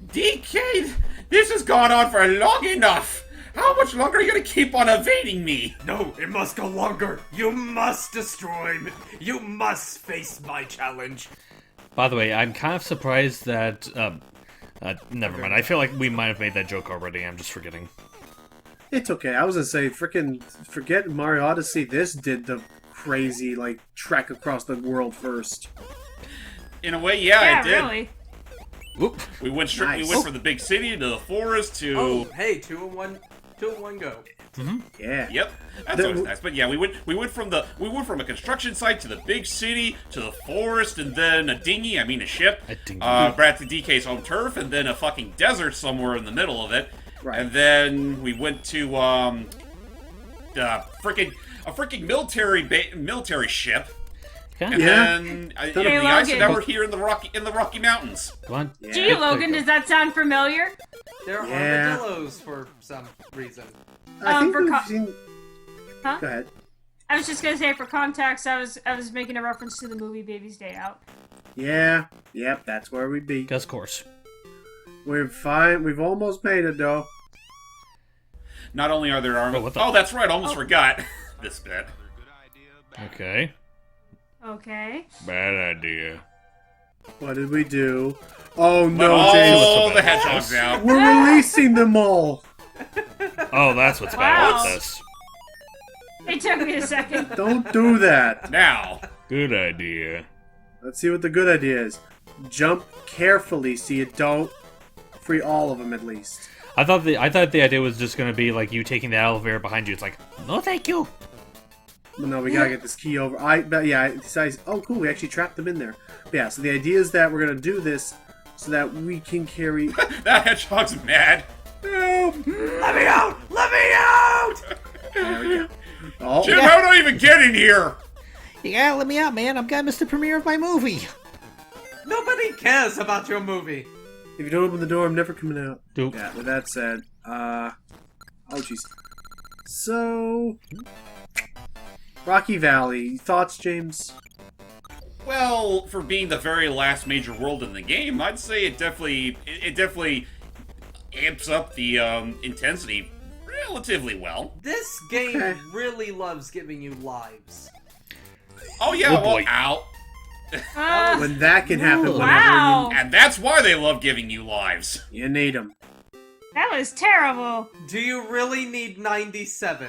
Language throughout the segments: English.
DK, this has gone on for long enough. How much longer are you gonna keep on evading me? No, it must go longer. You must destroy me. You must face my challenge. By the way, I'm kind of surprised that, never mind. I feel like we might have made that joke already. I'm just forgetting. It's okay. I was gonna say, forget Mario Odyssey. This did the crazy, like, trek across the world first. In a way, yeah, it did. Really. Whoop. We went Nice. We went from the big city to the forest to. Oh, hey, 2 in 1 go. Yeah. Yep, that's always nice. But yeah, we went from a construction site to the big city to the forest, and then a dinghy. I mean a ship. A dinghy. Back to DK's home turf, and then a fucking desert somewhere in the middle of it. Right. And then we went to a freaking military ship. Okay. And Yeah. then Hey, the ice, and Logan. now we're here in the Rocky Mountains. Come on. Yeah. Gee, Logan, does that sound familiar? There are Yeah. armadillos for some reason. I think for we've co- seen... Huh? Go ahead. I was just gonna say, for context, I was making a reference to the movie Baby's Day Out. Yeah. Yep, that's where we'd be. Of course. We're fine. We've almost made it, though. Not only are there what the- oh, that's right, almost forgot this bit. Okay. Okay. Bad idea. What did we do? Oh, Let no, James. all the hedgehogs out. We're releasing them all. Oh, that's what's bad Wow. about this. It took me a second. Don't do that. Now, Good idea. Let's see what the good idea is. Jump carefully so you don't free all of them, at least. I thought the idea was just gonna be like you taking the elevator behind you. It's like, no, thank you. Well, no, we gotta get this key over. Oh, cool. We actually trapped them in there. But yeah, so the idea is that we're gonna do this so that we can carry. that hedgehog's mad. Help! Let me out! Let me out! There we go. Oh, Jim, how do I even get in here? You gotta let me out, man. I'm gonna miss the premiere of my movie. Nobody cares about your movie. if you don't open the door, I'm never coming out. Doop. Yeah. With that said, oh jeez. So, Rocky Valley. Thoughts, James? Well, for being the very last major world in the game, I'd say it definitely amps up the intensity relatively well. This game Okay. really loves giving you lives. Oh yeah, Oh, well, boy. ow. When that can happen, Ooh. Wow. whenever And that's why they love giving you lives. you need them. That was terrible. Do you really need 97?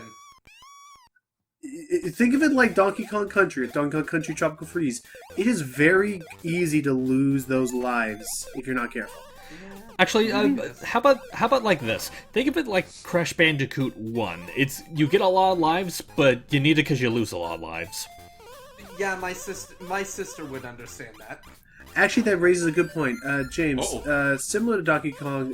Think of it like Donkey Kong Country, or Donkey Kong Country Tropical Freeze. It is very easy to lose those lives if you're not careful. Actually, how about like this? Think of it like Crash Bandicoot 1. You get a lot of lives, but you need it because you lose a lot of lives. Yeah, my sister would understand that. Actually, that raises a good point, James. Uh-oh. Similar to Donkey Kong,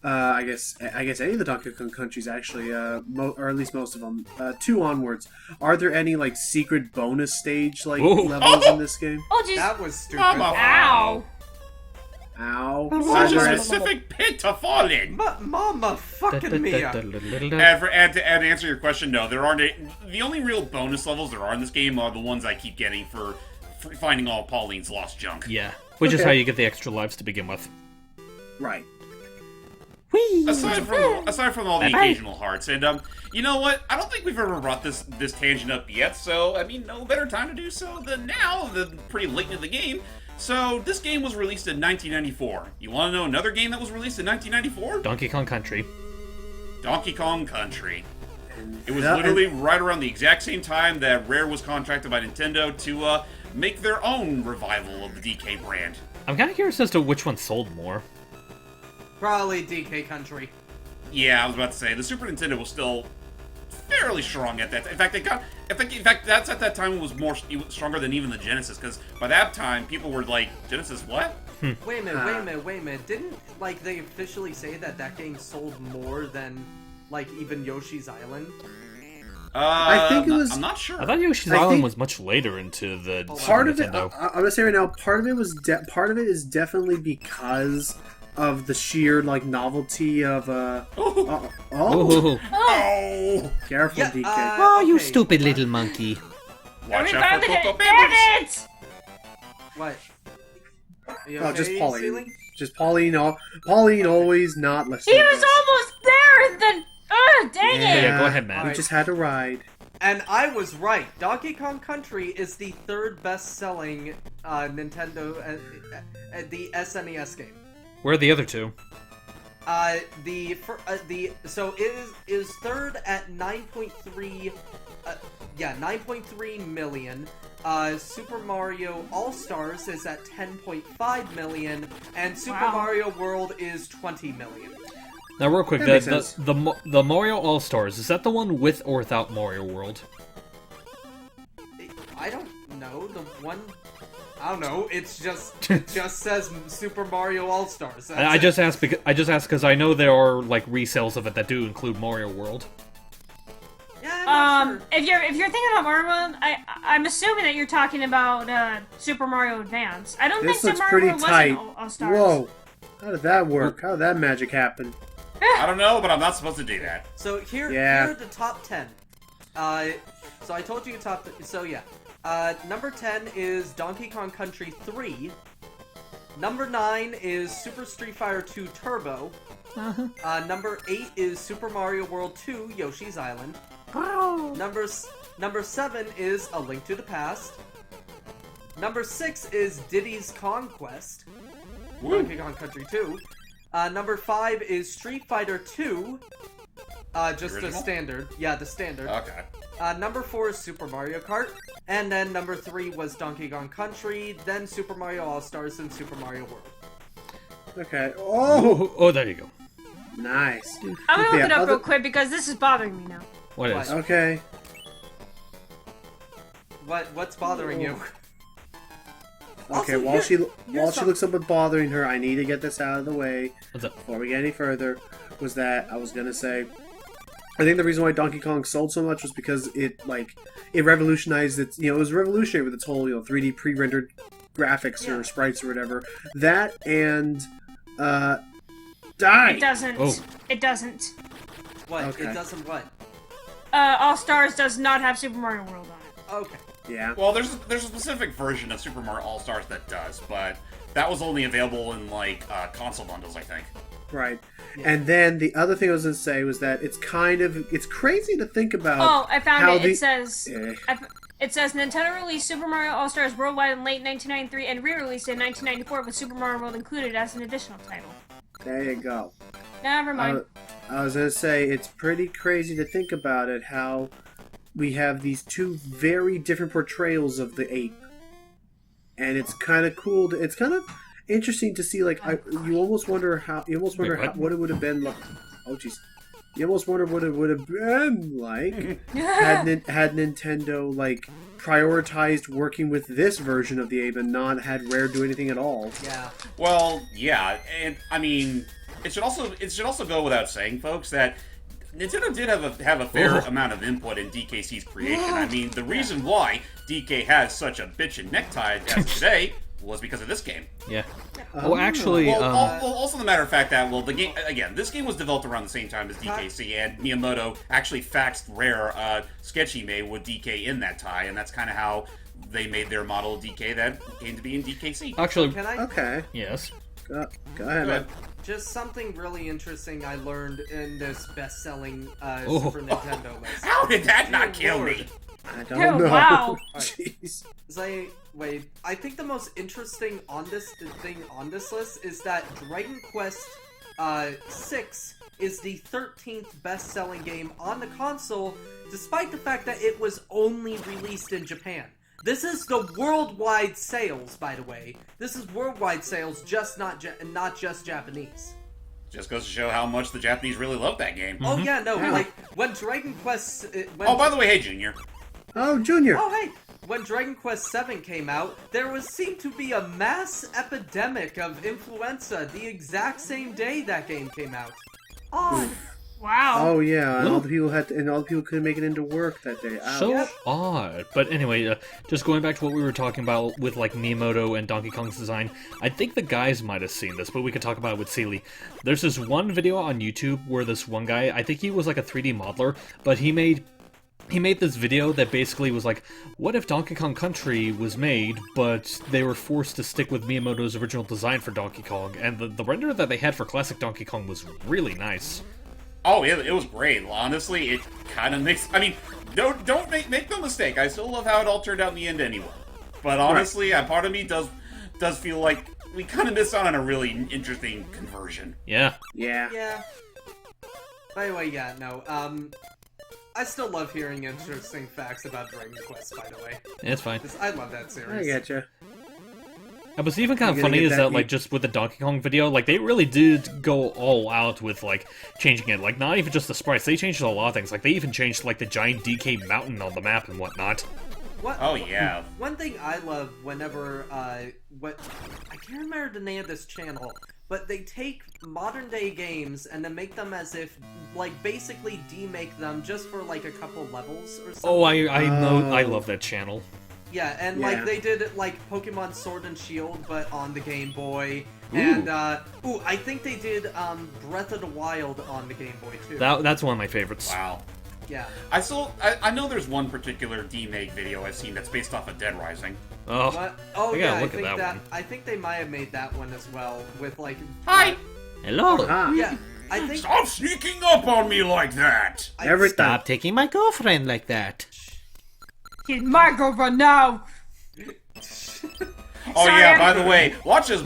I guess any of the Donkey Kong countries actually, or at least most of them, 2 onwards. Are there any like secret bonus stage like Ooh. levels in this game? Oh, jeez. That was stupid. Mama. Ow. Ow! Such a Are there- specific pit to fall in. Mama fucking Mia. And to answer your question, no, there aren't. The only real bonus levels there are in this game are the ones I keep getting for finding all Pauline's lost junk. Yeah, which is Okay. how you get the extra lives to begin with. Right. Whee! Aside from all the Bye-bye. occasional hearts, and you know what? I don't think we've ever brought this tangent up yet. So I mean, no better time to do so than now. Pretty late in the game. So this game was released in 1994. You want to know another game that was released in 1994? Donkey Kong Country. Donkey Kong Country. And It was that- literally right around the exact same time that Rare was contracted by Nintendo to make their own revival of the DK brand. I'm kind of curious as to which one sold more. Probably DK Country. Yeah, I was about to say the Super Nintendo was still fairly strong at that. In fact, that's at that time it was stronger than even the Genesis, because by that time people were like, Genesis what? Wait a minute. Didn't they officially say that game sold more than even Yoshi's Island? I think it was- I'm not sure. I thought Yoshi's I Island think- was much later into the part of Super it. Nintendo. I'm gonna say right now, part of it is definitely because of the sheer novelty of Oh, Ooh. oh, careful, Yeah, DK. Oh, you okay. stupid little monkey. watch Every out time for they hit- Coco Damn Bambas. it! What? You Oh, just okay, Pauline. Sealy? Just Pauline. Pauline always not listening. He to was us. almost there, and then, dang Yeah, it! go ahead, Matt. We Alright. just had to ride. And I was right. Donkey Kong Country is the third best-selling Nintendo, the SNES game. Where are the other two? So it is third at 9.3, 9.3 million. Super Mario All Stars is at 10.5 million, and Super Wow. Mario World is 20 million. Now, real quick, That makes sense. the Mario All Stars, is that the one with or without Mario World? I don't know the one. I don't know. It just says Super Mario All Stars. I just asked because I know there are like resales of it that do include Mario World. Yeah, I'm not sure. If you're thinking about Mario World, I'm assuming that you're talking about Super Mario Advance. I don't This think looks Super Mario pretty World tight. wasn't All Stars. Whoa. How did that work? How did that magic happen? I don't know, but I'm not supposed to do that. So here Yeah. are the top 10. So I told you top. So yeah. Number 10 is Donkey Kong Country 3. Number 9 is Super Street Fighter 2 Turbo. Number 8 is Super Mario World 2 Yoshi's Island. Number 7 is A Link to the Past. Number 6 is Diddy's Conquest. Donkey Kong Country 2. Number 5 is Street Fighter 2. Just the Original? standard. Yeah, the standard. Okay. Number 4 is Super Mario Kart. And then number 3 was Donkey Kong Country, then Super Mario All-Stars, and Super Mario World. Okay. Oh, Oh, there you go. nice. I'm gonna look Yeah, it up other- real quick because this is bothering me now. What is? Okay. What's bothering you? Okay, Also, while she some- looks up what's bothering her, I need to get this out of the way What's up? before we get any further. Was that I was gonna say, I think the reason why Donkey Kong sold so much was because it revolutionized its, it was revolutionary with its whole 3D pre-rendered graphics Yeah. or sprites or whatever. That and die. It doesn't. Oh. It doesn't. What? Okay. It doesn't what? All Stars does not have Super Mario World on it. Okay. Yeah. Well, there's a specific version of Super Mario All Stars that does, but that was only available in console bundles, I think. Right. Yeah. And then the other thing I was going to say was that it's crazy to think about. Oh, I found how it. the- It says. Eh. It says Nintendo released Super Mario All Stars worldwide in late 1993 and re-released in 1994 with Super Mario World included as an additional title. There you go. Never mind. I was going to say, it's pretty crazy to think about it, how we have these two very different portrayals of the ape. And it's kind of cool. It's kind of interesting to see, you almost wonder what? what it would have been like. Oh, jeez. You almost wonder what it would have been like had Nintendo, prioritized working with this version of the ape and not had Rare do anything at all. Yeah. Well, yeah, and I mean, it should also go without saying, folks, that Nintendo did have a fair amount of input in DKC's creation. I mean, the reason why DK has such a bitchin' necktie as today was because of this game. Yeah. Well, actually, Well, also the matter of fact that, the game, again, this game was developed around the same time as DKC, and Miyamoto actually faxed Rare a sketch he made with DK in that tie, and that's kind of how they made their model of DK that came to be in DKC. actually, Can I? Okay. yes. Go ahead, Go man. ahead. Just something really interesting I learned in this best-selling Oh. Super Nintendo list. How did that not Dear kill Lord. me? I don't Oh, know. wow. Jeez. Wait, I think the most interesting on this list is that Dragon Quest 6 is the 13th best-selling game on the console, despite the fact that it was only released in Japan. This is the worldwide sales, by the way. This is worldwide sales, not just Japanese. Just goes to show how much the Japanese really love that game. Oh yeah, no, Yeah. when Dragon Quest, Oh, by the way, hey, Junior. Oh, Junior. Oh, hey! When Dragon Quest VII came out, there seemed to be a mass epidemic of influenza the exact same day that game came out. Oh, Wow. Oh yeah, and Ooh. all the people couldn't make it into work that day. Ouch. So odd. But anyway, just going back to what we were talking about with Miyamoto and Donkey Kong's design, I think the guys might have seen this, but we could talk about it with Sealy. There's this one video on YouTube where this one guy, I think he was like a 3D modeler, but he made he made this video that basically was like, what if Donkey Kong Country was made, but they were forced to stick with Miyamoto's original design for Donkey Kong, and the render that they had for classic Donkey Kong was really nice. Oh, it was great. Honestly, it kind of makes... I mean, don't make no mistake. I still love how it all turned out in the end anyway. But honestly, a part of me does feel like we kind of missed out on a really interesting conversion. Yeah. Yeah. Yeah. By the way, yeah, no, I still love hearing interesting facts about Dragon Quest, by the way. It's fine. I love that series. I getcha. And what's even kind of You're gonna funny get is that that, like, just with the Donkey Kong video, like, they really did go all out with, like, changing it. Like, not even just the sprites, they changed a lot of things. Like, they even changed, like, the giant DK mountain on the map and whatnot. Oh, yeah. One thing I love whenever, I can't remember the name of this channel, but they take modern day games and then make them as if, like, basically demake them just for, like, a couple levels or something. Oh, I love that channel. Yeah, and, Yeah. like, they did, like, Pokemon Sword and Shield, but on the Game Boy. Ooh. And, I think they did, Breath of the Wild on the Game Boy, too. That's one of my favorites. Wow. Yeah. I know there's one particular demake video I've seen that's based off of Dead Rising. Oh, What? Oh, I gotta yeah, I look at think that one. I think they might have made that one as well, with, like... Hi! hello. Ah, Yeah, I think... Stop sneaking up on me like that! every time. taking my girlfriend like that. He's my girlfriend now. Oh Sorry, yeah, I'm- by the way, watch as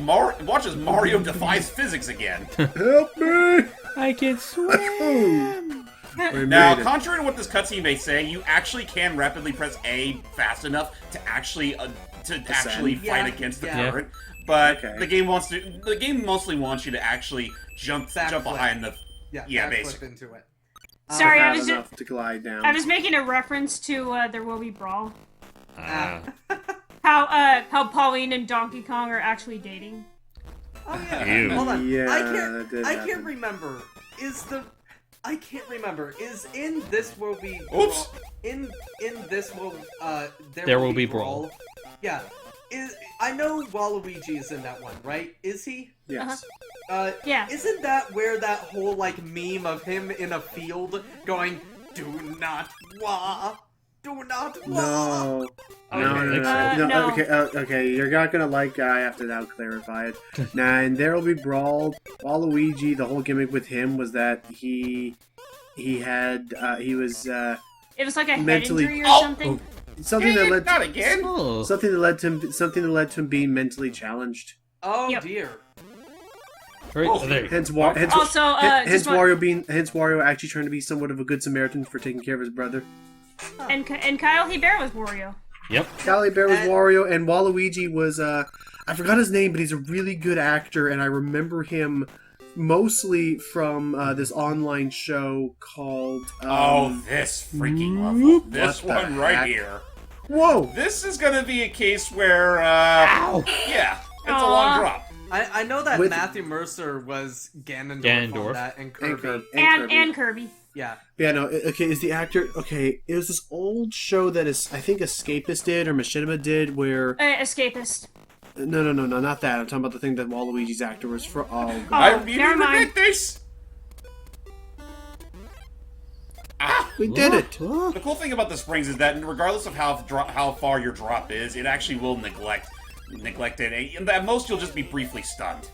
Mario defies physics again. Help me! I can swim. We Now, made it. contrary to what this cutscene may say, you actually can rapidly press A fast enough to actually fight Yeah, against the yeah. current. But Okay. the game mostly wants you to actually jump Backflip. behind the Yeah, Yeah, backflip basically. into it. Sorry, I Have was just enough to glide down. I was making a reference to There Will Be Brawl. Ah. How Pauline and Donkey Kong are actually dating. Oh yeah. Ew. Hold on. Yeah, I that did can't happen. remember. I can't remember. Is in this will be Oops. in this will There Will Be Brawl. Yeah. I know Waluigi is in that one, right? Is he? Yes. Yeah. Isn't that where that whole like meme of him in a field going, "Do not wah, do not wah"? No. I No, don't no, think no, so. no. No. Okay, okay. You're not gonna like Guy after that. I'll clarify it. Now, and There Will Be Brawl. Waluigi. The whole gimmick with him was that he was It was like a head Mentally- injury or Oh! something. something that led not again. Oh. something that led to him being mentally challenged. Oh Yep. dear. Right, Oh, there. Hence, Also, hence just want- Wario actually trying to be somewhat of a good Samaritan for taking care of his brother. and Kyle Hebert was Wario. Yep. Cali Bear was And- Wario, and Waluigi was I forgot his name, but he's a really good actor, and I remember him mostly from this online show called. Oh, this freaking level. whoop, This what the one right heck? here. Whoa! This is gonna be a case where, yeah, it's a Aw. long drop. I know that With- Matthew Mercer was Ganondorf, Ganondorf. on that, and Kirby. And Kirby. Yeah. Yeah, no, okay, is the actor... Okay, it was this old show that is, I think Escapist did, or Machinima did, where... Escapist. No, not that. I'm talking about the thing that Waluigi's actor was from... Oh, God. I Oh, really never mind. regret this. Ah! We did it! The cool thing about the springs is that regardless of how far your drop is, it actually will neglect it. And at most, you'll just be briefly stunned.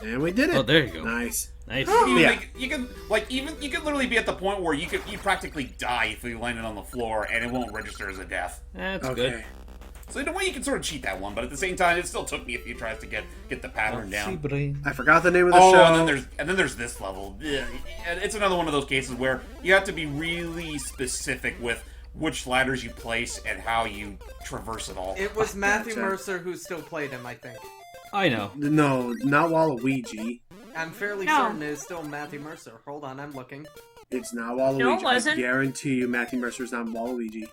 And we did it! Oh, there you go. Nice. Nice. Yeah. You can literally be at the point where you practically die if you landed on the floor, and it won't register as a death. That's Okay. good. So in a way, you can sort of cheat that one, but at the same time, it still took me a few tries to get the pattern down. I forgot the name of the Oh, show. and then there's this level. Yeah, and it's another one of those cases where you have to be really specific with which ladders you place and how you traverse it all. It was Matthew Gotcha. Mercer who still played him, I think. I know. No, not Waluigi. I'm fairly No. certain it's still Matthew Mercer. Hold on, I'm looking. It's not Waluigi. No, it wasn't. I guarantee you Matthew Mercer's not Waluigi.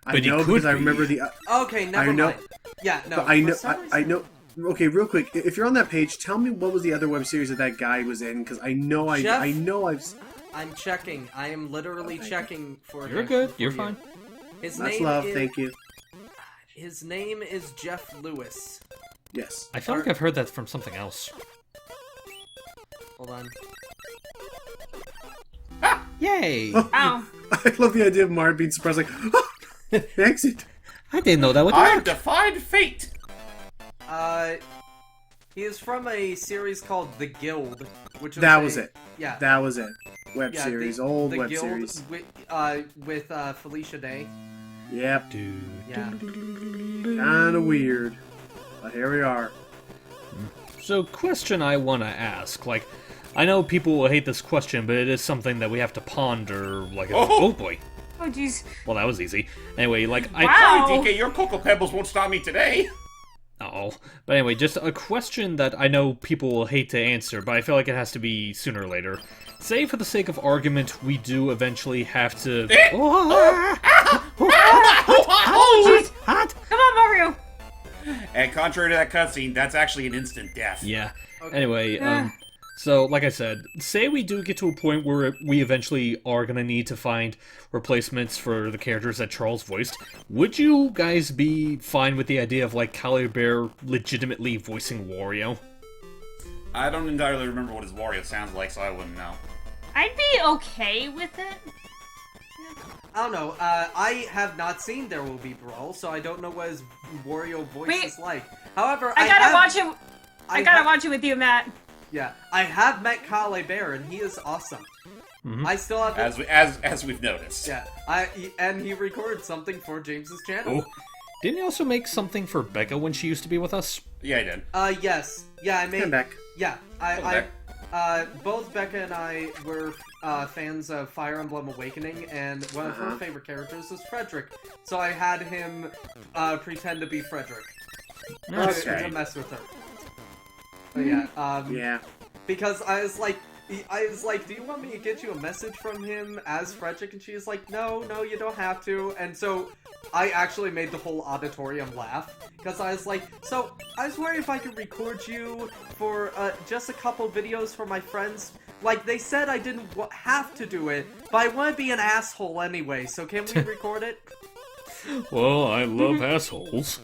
I But he know could because I be. remember the... Okay, never I know- mind. Yeah, no. But I for know, some I reason- know. Okay, real quick, if you're on that page, tell me what was the other web series that guy was in, because I know Jeff? I know I've. I'm checking. I am literally checking for You're him- good. for You're you. fine. His That's name love, is, thank you. His name is Jeff Lewis. Yes. I feel like I've heard that from something else. Hold on. Yay! Oh, I love the idea of Mario being surprised, like, oh, exit. I didn't know that would I work. defied fate. He is from a series called The Guild, which was That was it. Yeah. That was it. Web yeah, series, the, old the web Guild series. with Felicia Day. Yep. Dude. Yeah. Kind of weird. But here we are. So, question I want to ask, like, I know people will hate this question, but it is something that we have to ponder, like, oh boy. Oh, jeez. Well, that was easy. Anyway, like, Wow. Sorry, DK, your Cocoa Pebbles won't stop me today. Oh. But anyway, just a question that I know people will hate to answer, but I feel like it has to be sooner or later. Say, for the sake of argument, we do eventually have to... Oh, jeez. Hot! Come on, Mario. And contrary to that cutscene, that's actually an instant death. Yeah. Okay. Anyway, so, like I said, say we do get to a point where we eventually are gonna need to find replacements for the characters that Charles voiced. Would you guys be fine with the idea of, like, Caliber legitimately voicing Wario? I don't entirely remember what his Wario sounds like, so I wouldn't know. I'd be okay with it. I don't know. I have not seen There Will Be Brawl, so I don't know what his Wario voice Wait. is like. However, I gotta have, watch it. I gotta have- watch it with you, Matt. Yeah, I have met Kale Bear, and he is awesome. I still have. As we've noticed. Yeah, and he recorded something for James's channel. Oh. Didn't he also make something for Becca when she used to be with us? Yeah, I did. Yes. Yeah, I made. Come back. Yeah, Okay. both Becca and I were fans of Fire Emblem Awakening, and one of her favorite characters was Frederick. So I had him pretend to be Frederick to mess with her. But yeah, Yeah. because I was like, do you want me to get you a message from him as Frederick? And she was like, no, you don't have to. And so I actually made the whole auditorium laugh, because I was like, so I was wondering if I could record you for just a couple videos for my friends. Like, they said I didn't have to do it, but I want to be an asshole anyway, so can we record it? Well, I love assholes.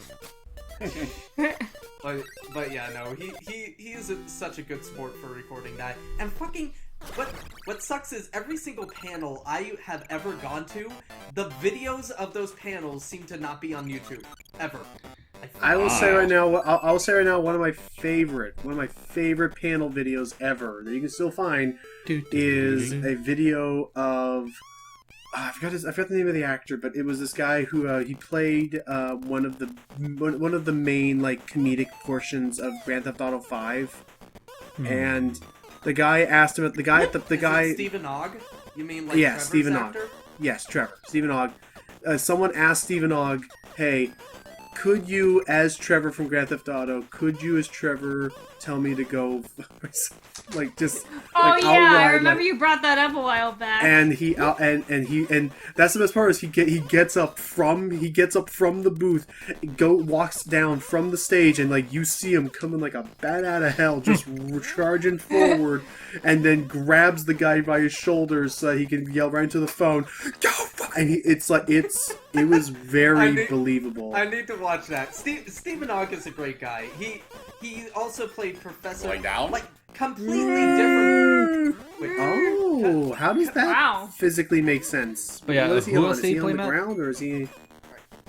But yeah, no, he is such a good sport for recording that. And fucking, what sucks is every single panel I have ever gone to, the videos of those panels seem to not be on YouTube ever. I will say right now. I'll say right now. One of my favorite panel videos ever that you can still find is a video of. I forgot the name of the actor, but it was this guy who he played one of the main like comedic portions of Grand Theft Auto 5, and the guy asked him. The guy Is it Stephen Ogg? You mean like yeah, Trevor's Stephen Ogg. actor? Yes, Trevor. Stephen Ogg. Someone asked Stephen Ogg, "Hey, could you, as Trevor from Grand Theft Auto, could you, as Trevor, tell me to go, like, just, Oh like, yeah, I outright, remember like-" you brought that up a while back. And and that's the best part is he gets up from the booth, walks down from the stage, and like you see him coming like a bat out of hell, just charging forward, and then grabs the guy by his shoulders so that he can yell right into the phone, "Go!" And it was very believable. I need to watch that. Stephen Ogg is a great guy. He also played Professor. Lay down? Like completely different. Wait, Oh, how does that Wow. physically make sense? But yeah, What is he who on? else Is did he he play, on the Matt? ground or is he?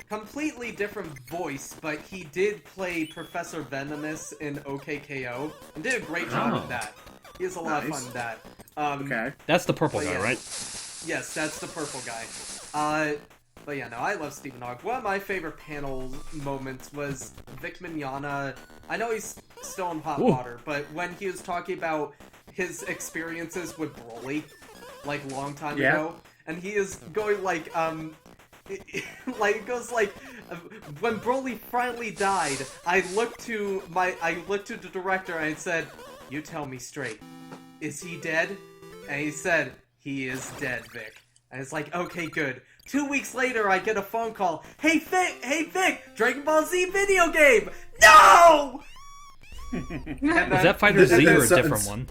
completely different voice, but he did play Professor Venomous in OKKO and did a great job Oh. at that. He has a lot of Nice. fun with that. Okay. That's the purple But guy, yeah. right? Yes, that's the purple guy. But yeah, no, I love Stephen Ogg. One of my favorite panel moments was Vic Mignogna. I know he's still in hot Ooh. water, but when he was talking about his experiences with Broly, like long time Yeah. ago, and he is going like, like it goes like, when Broly finally died, I looked to the director and I said, "You tell me straight, is he dead?" And he said, "He is dead, Vic." And it's like, okay, good. 2 weeks later, I get a phone call. Hey Vic, Dragon Ball Z video game. No! Is that Fighter Z or a different one?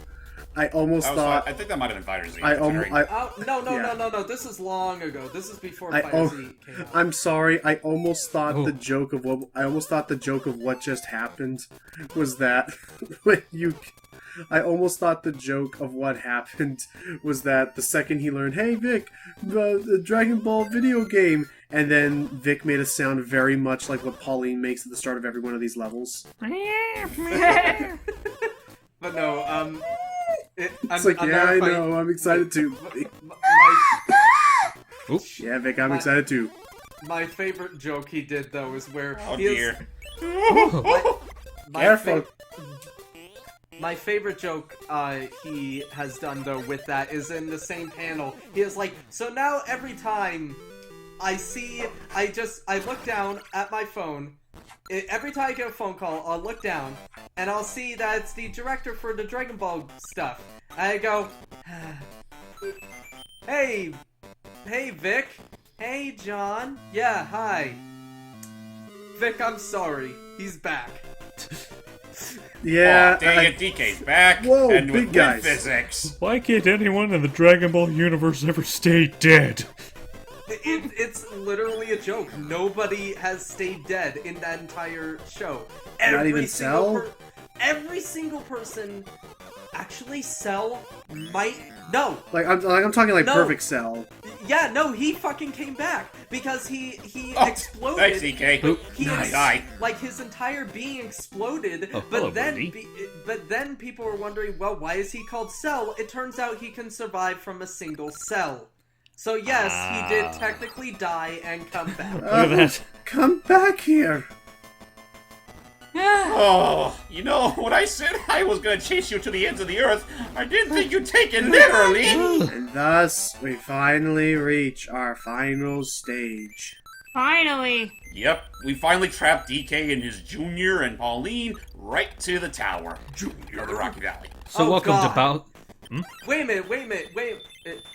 I almost I thought. think that might have been Fighter Z. I, considering- Oh, no, Yeah. no. This is long ago. This is before I, Fighter Z came out. I'm sorry. I almost thought Oh. the joke of what just happened was that when you. I almost thought the joke of what happened was that the second he learned, "Hey Vic, the Dragon Ball video game," and then Vic made a sound very much like what Pauline makes at the start of every one of these levels. But no, It's like, yeah, I know. I'm excited too. Yeah, Vic, I'm excited too. My favorite joke he did though is where Oh he is dear. my Careful. My favorite joke he has done though with that is in the same panel. He is like, so now every time I look down at my phone. Every time I get a phone call, I'll look down and I'll see that it's the director for the Dragon Ball stuff. And I go, hey Vic, hey John, yeah, hi. Vic, I'm sorry, he's back. Yeah. Aw, dang it, DK's back. Whoa, and big with guys. physics. Why can't anyone in the Dragon Ball universe ever stay dead? It's literally a joke. Nobody has stayed dead in that entire show. Not even Cell? Every single person, actually, Cell might no. Like I'm talking like No. Perfect Cell. Yeah, no, he fucking came back because he Oh, exploded. Thanks, DK. He Nice. Aye. like his entire being exploded, Oh, but hello, then Wendy. but then people were wondering, well, why is he called Cell? It turns out he can survive from a single cell. So yes, he did technically die and come back. Look at that. Come back here. Oh, you know, when I said I was gonna chase you to the ends of the earth, I didn't think you'd take it literally. And thus, we finally reach our final stage. Finally. Yep, we finally trapped DK and his Junior and Pauline right to the tower. Junior of the Rocky Valley. So Oh, welcome God. to Bao. Wait a minute.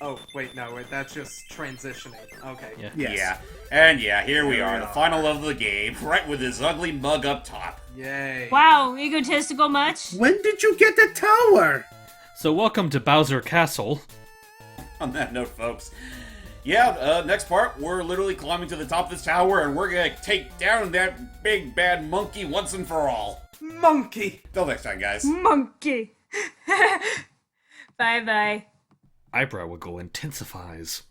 Oh, wait, no, wait, that's just transitioning. Okay. Yeah. Yes. Yeah, and yeah, here we Here are, we the are. final of the game, right with his ugly mug up top. Yay. Wow, egotistical much? When did you get the tower? So welcome to Bowser Castle. On that note, folks, yeah, next part, we're literally climbing to the top of this tower, and we're gonna take down that big bad monkey once and for all. Monkey! Till next time, guys. Monkey. Bye-bye. Eyebrow wiggle intensifies.